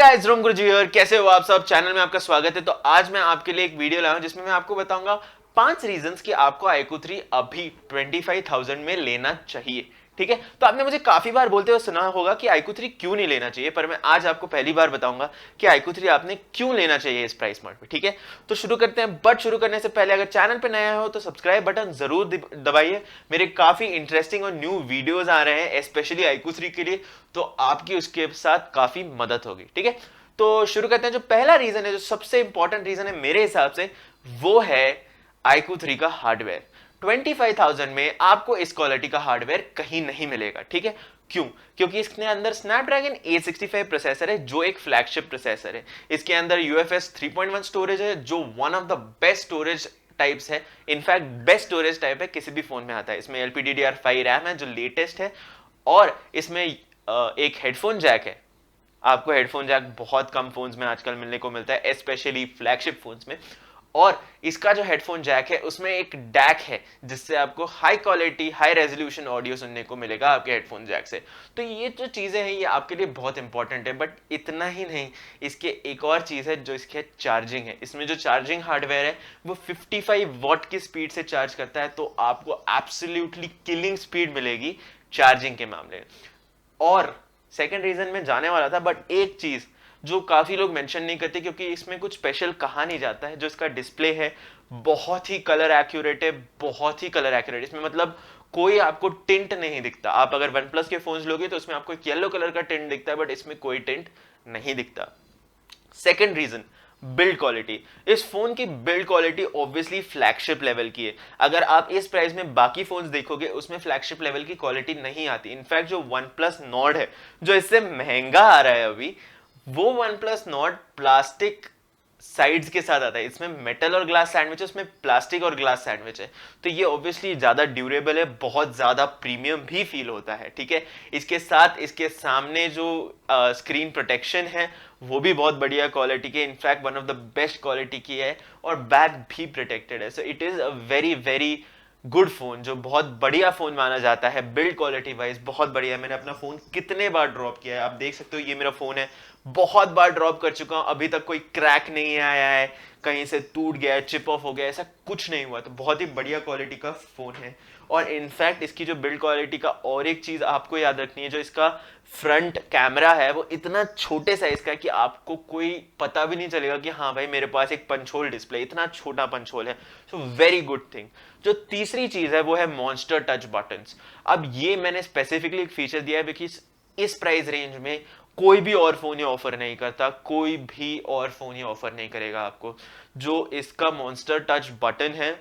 Guys, रोम गुरुजी और कैसे हो आप सब। चैनल में आपका स्वागत है। तो आज मैं आपके लिए एक वीडियो लाया हूं जिसमें मैं आपको बताऊंगा 5 रीजंस कि आपको iQOO 3 अभी 25,000 में लेना चाहिए। ठीक है, तो आपने मुझे काफी बार बोलते हुए सुना होगा कि iQOO 3 क्यों नहीं लेना चाहिए, पर मैं आज आपको पहली बार बताऊंगा कि iQOO 3 आपने क्यों लेना चाहिए इस प्राइस पॉइंट पे। ठीक है, तो शुरू करते हैं। बट शुरू करने से पहले अगर चैनल पे नया हो तो सब्सक्राइब बटन जरूर दबाइए। मेरे काफी इंटरेस्टिंग और न्यू वीडियोस आ रहे हैं स्पेशली iQOO 3 के लिए, तो आपकी उसके साथ काफी मदद होगी। ठीक है, तो शुरू करते हैं। जो पहला रीजन है, जो सबसे इंपॉर्टेंट रीजन है मेरे हिसाब से, वो है iQOO 3 का हार्डवेयर। 25,000 में आपको इस क्वालिटी का हार्डवेयर कहीं नहीं मिलेगा। ठीक है, क्यों? क्योंकि इसके अंदर स्नैपड्रैगन 865 प्रोसेसर है, जो एक फ्लैगशिप प्रोसेसर है। इसके अंदर UFS 3.1 स्टोरेज है, जो one of the best storage types है। इनफैक्ट बेस्ट स्टोरेज टाइप है, किसी भी फोन में आता है। इसमें LPDDR5 रैम है जो लेटेस्ट है, और इसमें एक हेडफोन जैक है। आपको हेडफोन जैक बहुत कम फोन्स में आजकल मिलने को मिलता है, स्पेशली फ्लैगशिप फोन्स में। और इसका जो हेडफोन जैक है उसमें एक डैक है, जिससे आपको high quality high resolution audio सुनने को मिलेगा आपके हेडफोन जैक से। तो ये जो चीजें हैं ये आपके लिए बहुत इंपॉर्टेंट है। बट इतना ही नहीं, इसके एक और चीज है जो इसके चार्जिंग है। इसमें जो चार्जिंग हार्डवेयर है वो 55 वॉट की स्पीड से चार्ज करता है, तो आपको एब्सोल्युटली किलिंग स्पीड मिलेगी चार्जिंग के मामले में। और सेकंड रीजन में जाने वाला था, बट एक चीज जो काफी लोग मेंशन नहीं करते क्योंकि इसमें कुछ स्पेशल कहा नहीं जाता है, जो इसका डिस्प्ले है बहुत ही कलर एक्यूरेट है, बहुत ही कलर एक्यूरेट। इसमें मतलब कोई आपको टिंट नहीं दिखता। आप अगर वन प्लस के फोन्स लोगे तो उसमें आपको एक येलो कलर का टिंट दिखता है, बट इसमें कोई टिंट नहीं दिखता। Second reason, build quality. इस फोन की build quality obviously flagship level की है। अगर आप इस प्राइस में बाकी फोन्स देखोगे उसमें फ्लैगशिप लेवल की क्वालिटी नहीं आती। इनफैक्ट जो वन प्लस नॉर्ड है, जो इससे महंगा आ रहा है अभी, वो one plus Nord plastic sides के साथ आता है। इसमें मेटल और ग्लास सैंडविच है, उसमें प्लास्टिक और ग्लास सैंडविच है। तो ये ऑब्वियसली ज्यादा ड्यूरेबल है, बहुत ज्यादा प्रीमियम भी फील होता है। ठीक है, इसके साथ इसके सामने जो स्क्रीन प्रोटेक्शन है वो भी बहुत बढ़िया क्वालिटी की, in fact one of the best quality की है, और बैक भी प्रोटेक्टेड है। So it is a very very good phone, जो बहुत बढ़िया फोन माना जाता है। बिल्ड क्वालिटी वाइज बहुत बढ़िया है। मैंने अपना फोन कितने बार ड्रॉप किया है आप देख सकते हो। ये मेरा फोन है, बहुत बार ड्रॉप कर चुका हूं, अभी तक कोई क्रैक नहीं आया है, कहीं से टूट गया है, चिप ऑफ हो गया, ऐसा कुछ नहीं हुआ। तो बहुत ही बढ़िया क्वालिटी का फोन है। और इनफैक्ट इसकी जो बिल्ड क्वालिटी का और एक चीज आपको याद रखनी है, जो इसका फ्रंट कैमरा है वो इतना छोटे साइज का है कि आपको कोई पता भी नहीं चलेगा कि हाँ भाई मेरे पास एक पंच होल डिस्प्ले, इतना छोटा पंच होल है। So very good thing. जो तीसरी चीज है वो है मॉन्स्टर टच बटन्स। अब ये मैंने स्पेसिफिकली एक फीचर दिया है बिकॉज इस प्राइस रेंज में कोई भी और फोन ये ऑफर नहीं करता, कोई भी और फोन ये ऑफर नहीं करेगा आपको। जो इसका मॉन्स्टर टच बटन है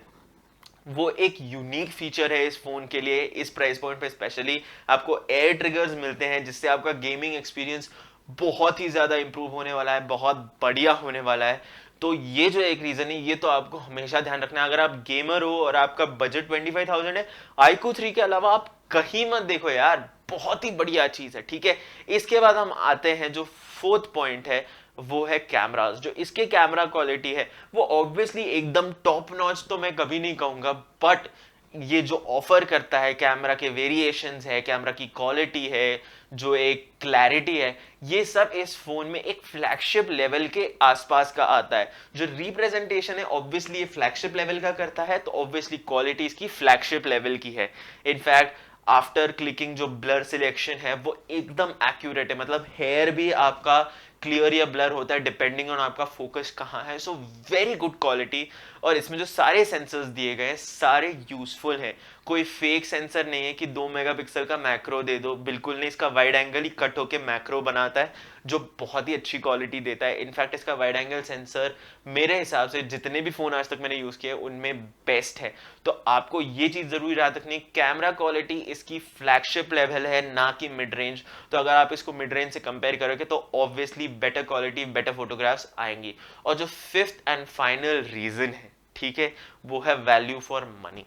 वो एक यूनिक फीचर है इस फोन के लिए। इस प्राइस पॉइंट पे स्पेशली आपको एयर ट्रिगर्स मिलते हैं, जिससे आपका गेमिंग एक्सपीरियंस बहुत ही ज्यादा इंप्रूव होने वाला है, बहुत बढ़िया होने वाला है। तो ये जो एक रीजन है, ये तो आपको हमेशा ध्यान रखना है। अगर आप गेमर हो और आपका बजट 25,000 है, iQOO 3 के अलावा आप कहीं मत देखो यार, बहुत ही बढ़िया चीज है। ठीक है, इसके बाद हम आते हैं जो फोर्थ पॉइंट है, वो है कैमरास। जो इसके कैमरा क्वालिटी है वो ऑब्वियसली एकदम टॉप नॉच तो मैं कभी नहीं कहूंगा, बट ये जो ऑफर करता है, कैमरा के वेरिएशंस है, कैमरा की क्वालिटी है, जो एक क्लैरिटी है, ये सब इस फोन में एक फ्लैगशिप लेवल के आसपास का आता है। जो रिप्रेजेंटेशन है ऑब्वियसली ये फ्लैगशिप लेवल का करता है, तो ऑब्वियसली क्वालिटी इसकी फ्लैगशिप लेवल की है। इनफैक्ट आफ्टर क्लिकिंग जो ब्लर सिलेक्शन है वो एकदम एक्यूरेट है, मतलब हेयर भी आपका क्लियर या ब्लर होता है डिपेंडिंग ऑन आपका फोकस कहाँ है। So very good quality. और इसमें जो सारे सेंसर्स दिए गए हैं सारे यूजफुल हैं। कोई फेक सेंसर नहीं है कि 2 मेगापिक्सल का मैक्रो दे दो, बिल्कुल नहीं। इसका वाइड एंगल ही कट होके मैक्रो बनाता है, जो बहुत ही अच्छी क्वालिटी देता है। इनफैक्ट इसका वाइड एंगल सेंसर मेरे हिसाब से जितने भी फोन आज तक मैंने यूज किए उनमें बेस्ट है। तो आपको ये चीज जरूर याद रखनी, कैमरा क्वालिटी इसकी फ्लैगशिप लेवल है, ना कि मिड रेंज। तो अगर आप इसको मिड रेंज से कंपेयर करोगे तो obviously better quality, better photographs आएंगी। और जो फिफ्थ एंड फाइनल रीजन है, ठीक है, वो है वैल्यू फॉर मनी।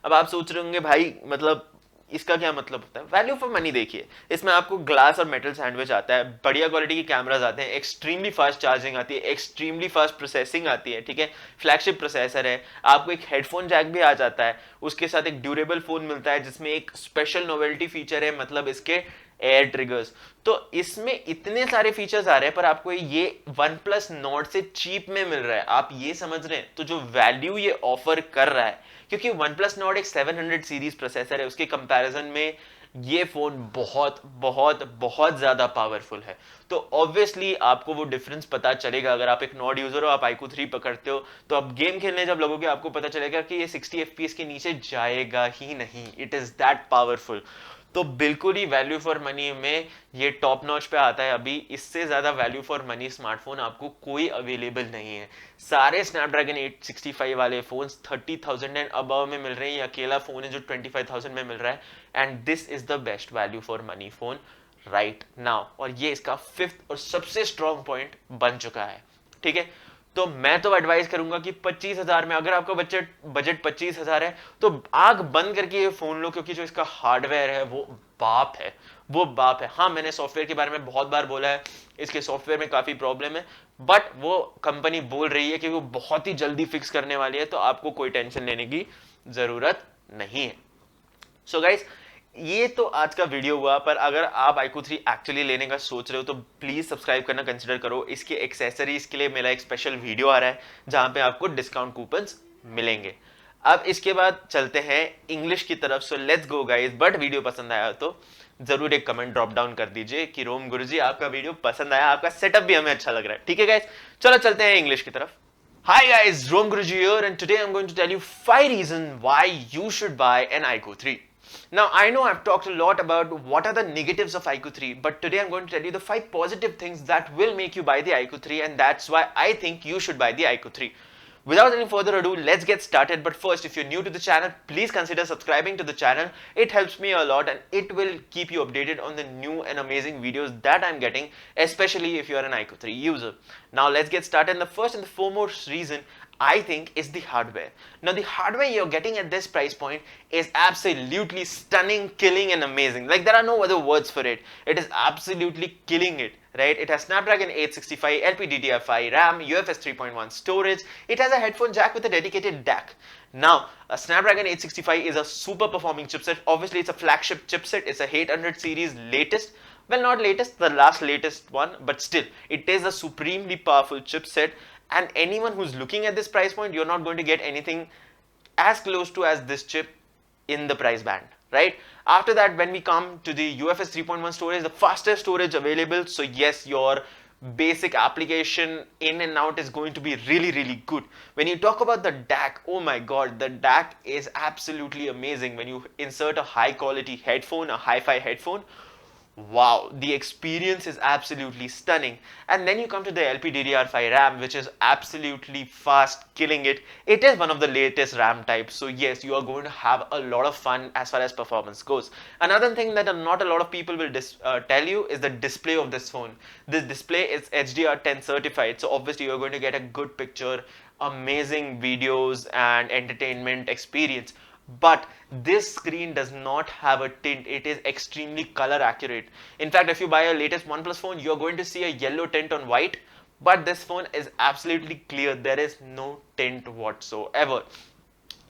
अब आप सोच रहे होंगे भाई मतलब इसका क्या मतलब होता है? वैल्यू फॉर मनी देखिए, इसमें आपको ग्लास और मेटल सैंडविच आता है, बढ़िया क्वालिटी के कैमरास आते हैं, एक्सट्रीमली फास्ट चार्जिंग आती है, एक्सट्रीमली फास्ट प्रोसेसिंग आती है। ठीक है, फ्लैगशिप प्रोसेसर है, आपको एक हेडफोन जैक भी आ जाता है, उसके साथ एक ड्यूरेबल फोन मिलता है जिसमें एक स्पेशल नोवेल्टी फीचर है, मतलब इसके एयर ट्रिगर्स। तो इसमें इतने सारे फीचर्स आ रहे हैं, पर आपको ये OnePlus Nord से चीप में मिल रहा है, आप ये समझ रहे हैं? तो जो वैल्यू ये ऑफर कर रहा है, क्योंकि OnePlus Nord एक 700 सीरीज प्रोसेसर है, उसके कंपैरिजन में ये फोन बहुत बहुत बहुत ज्यादा पावरफुल है। तो ऑब्वियसली आपको वो डिफरेंस पता चलेगा। अगर आप एक नॉड यूजर हो, आप iQOO 3 पकड़ते हो, तो आप गेम खेलने जब लगोगे आपको पता चलेगा कि ये 60 FPS के नीचे जाएगा ही नहीं। It is that powerful. तो बिल्कुल ही वैल्यू फॉर मनी में ये टॉप नॉच पे आता है। अभी इससे ज्यादा वैल्यू फॉर मनी स्मार्टफोन आपको कोई अवेलेबल नहीं है। सारे स्नैपड्रैगन 865 वाले फोन्स 30,000 एंड अबव में मिल रहे हैं। ये अकेला फोन है जो 25,000 में मिल रहा है, and this is the best value for money phone right now. और ये इसका फिफ्थ और सबसे स्ट्रॉन्ग पॉइंट बन चुका है। ठीक है, तो मैं तो एडवाइस करूंगा कि 25,000 में, अगर आपका बजट 25,000 है, तो आंख बंद करके ये फोन लो, क्योंकि जो इसका हार्डवेयर है वो बाप है, वो बाप है। हाँ, मैंने सॉफ्टवेयर के बारे में बहुत बार बोला है, इसके सॉफ्टवेयर में काफी प्रॉब्लम है, बट वो कंपनी बोल रही है कि वो बहुत ही जल्दी फिक्स करने वाली है, तो आपको कोई टेंशन लेने की जरूरत नहीं है। सो गाइस, ये तो आज का वीडियो हुआ, पर अगर आप iQOO 3 एक्चुअली लेने का सोच रहे हो तो प्लीज सब्सक्राइब करना कंसिडर करो। इसके एक्सेसरीज के लिए मेरा एक स्पेशल वीडियो आ रहा है जहां पे आपको डिस्काउंट कूपन्स मिलेंगे। अब इसके बाद चलते हैं इंग्लिश की तरफ। So let's go guys. But video पसंद आया तो जरूर एक कमेंट ड्रॉप डाउन कर दीजिए कि रोम गुरुजी आपका वीडियो पसंद आया, आपका सेटअप भी हमें अच्छा लग रहा है। ठीक है गाइस, चलो चलते हैं इंग्लिश की तरफ। Hi guys, Rom Guruji here, and today I'm going to tell you 5 reasons why you should buy an iQOO 3. Now, I know I've talked a lot about what are the negatives of iQOO 3, but today I'm going to tell you the 5 positive things that will make you buy the iQOO 3, and that's why I think you should buy the iQOO 3. Without any further ado, let's get started. But first, if you're new to the channel, please consider subscribing to the channel. It helps me a lot and it will keep you updated on the new and amazing videos that I'm getting, especially if you're an iQOO 3 user. Now, let's get started. And the first and the foremost reason I think is the hardware. Now, the hardware you're getting at this price point is absolutely stunning, killing, and amazing. Like, there are no other words for it. It is absolutely killing it. Right? It has Snapdragon 865, LPDDR5 RAM, UFS 3.1 storage. It has a headphone jack with a dedicated DAC. Now, a Snapdragon 865 is a super performing chipset. Obviously, it's a flagship chipset. It's a 800 series latest. Well, not latest, the last latest one, but still, it is a supremely powerful chipset. And anyone who's looking at this price point, you're not going to get anything as close to as this chip in the price band. Right? After that, when we come to the UFS 3.1 storage, the fastest storage available. So yes, your basic application in and out is going to be really, really good. When you talk about the DAC, oh my god, the DAC is absolutely amazing. When you insert a high quality headphone, a hi-fi headphone, wow, the experience is absolutely stunning. And then you come to the LPDDR5 RAM, which is absolutely fast, killing it. It is one of the latest RAM types, so yes, you are going to have a lot of fun as far as performance goes. Another thing that not a lot of people will tell you is the display of this phone. This display is HDR10 certified, so obviously you're going to get a good picture, amazing videos and entertainment experience. But this screen does not have a tint. It is extremely color accurate. In fact, if you buy a latest OnePlus phone, you're going to see a yellow tint on white, but this phone is absolutely clear. There is no tint whatsoever.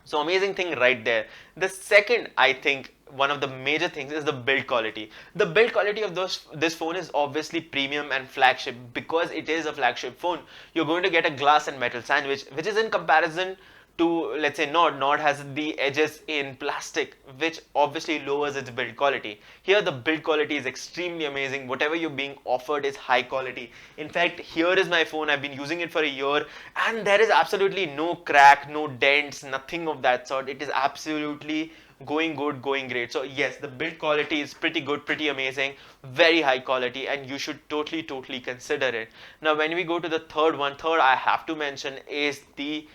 So amazing thing right there. The second, I think, one of the major things is the build quality. The build quality of this phone is obviously premium and flagship. Because it is a flagship phone, you're going to get a glass and metal sandwich, which is in comparison to, let's say, Nord has the edges in plastic, which obviously lowers its build quality. Here the build quality is extremely amazing. Whatever you're being offered is high quality. In fact, here is my phone. I've been using it for a year and there is absolutely no crack, no dents, nothing of that sort. It is absolutely going good, going great. So yes, the build quality is pretty good, pretty amazing, very high quality, and you should totally consider it. Now when we go to the third I have to mention is the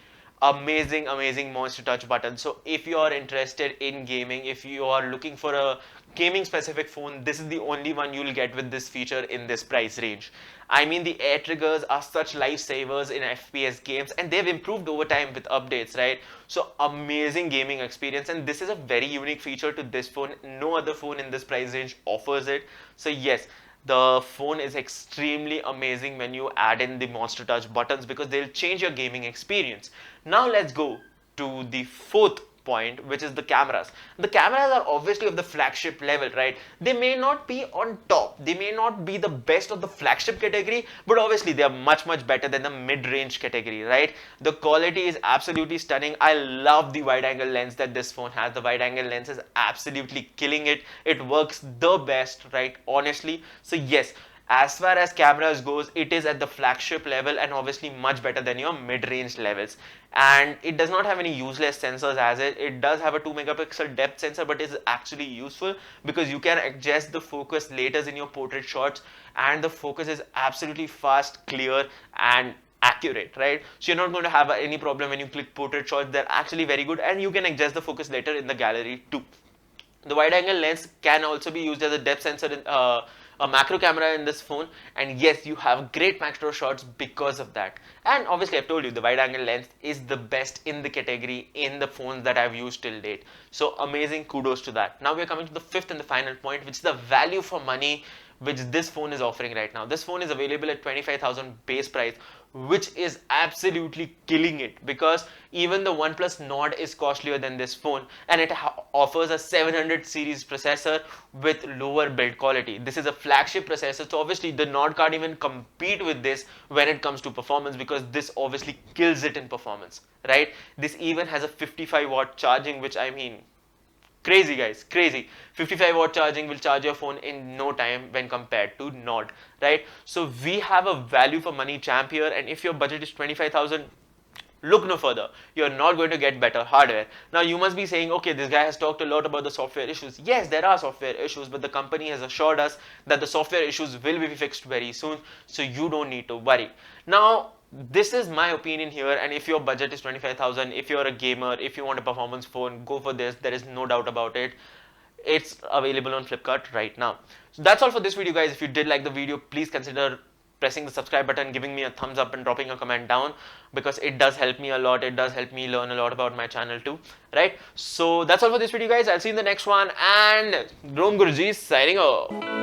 amazing monster touch button. So if you are interested in gaming, if you are looking for a gaming specific phone, this is the only one you'll get with this feature in this price range. I mean, the air triggers are such lifesavers in FPS games, and they've improved over time with updates, right? So amazing gaming experience, and this is a very unique feature to this phone. No other phone in this price range offers it. So yes, the phone is extremely amazing when you add in the monster touch buttons, because they'll change your gaming experience. Now let's go to the fourth point, which is the cameras. The cameras are obviously of the flagship level, right? They may not be on top, they may not be the best of the flagship category, but obviously they are much better than the mid-range category, right? The quality is absolutely stunning. I love the wide angle lens that this phone has. The wide angle lens is absolutely killing it. It works the best, right? Honestly. So yes, as far as cameras goes, it is at the flagship level and obviously much better than your mid-range levels. And it does not have any useless sensors as it does have a 2 megapixel depth sensor, but is actually useful because you can adjust the focus later in your portrait shots, and the focus is absolutely fast, clear and accurate, right? So you're not going to have any problem when you click portrait shots. They're actually very good, and you can adjust the focus later in the gallery too. The wide angle lens can also be used as a depth sensor in a macro camera in this phone, and yes, you have great macro shots because of that. And obviously I've told you the wide angle lens is the best in the category in the phones that I've used till date. So amazing, kudos to that. Now we're coming to the fifth and the final point, which is the value for money which this phone is offering right now. This phone is available at 25,000 base price, which is absolutely killing it, because even the OnePlus Nord is costlier than this phone, and it offers a 700 series processor with lower build quality. This is a flagship processor, so obviously the Nord can't even compete with this when it comes to performance, because this obviously kills it in performance, right? This even has a 55-watt charging, which I mean, crazy guys, crazy. 55-watt charging will charge your phone in no time when compared to Nord, right? So we have a value for money champ here, and if your budget is 25,000, look no further. You're not going to get better hardware. Now you must be saying, okay, this guy has talked a lot about the software issues. Yes, there are software issues, but the company has assured us that the software issues will be fixed very soon, so you don't need to worry. Now, this is my opinion here, and if your budget is 25,000, if you're a gamer, if you want a performance phone, go for this. There is no doubt about it. It's available on Flipkart right now. So that's all for this video, guys. If you did like the video, please consider pressing the subscribe button, giving me a thumbs up and dropping a comment down, because it does help me a lot. It does help me learn a lot about my channel too, right? So that's all for this video, guys. I'll see you in the next one, and Rom Guruji signing off.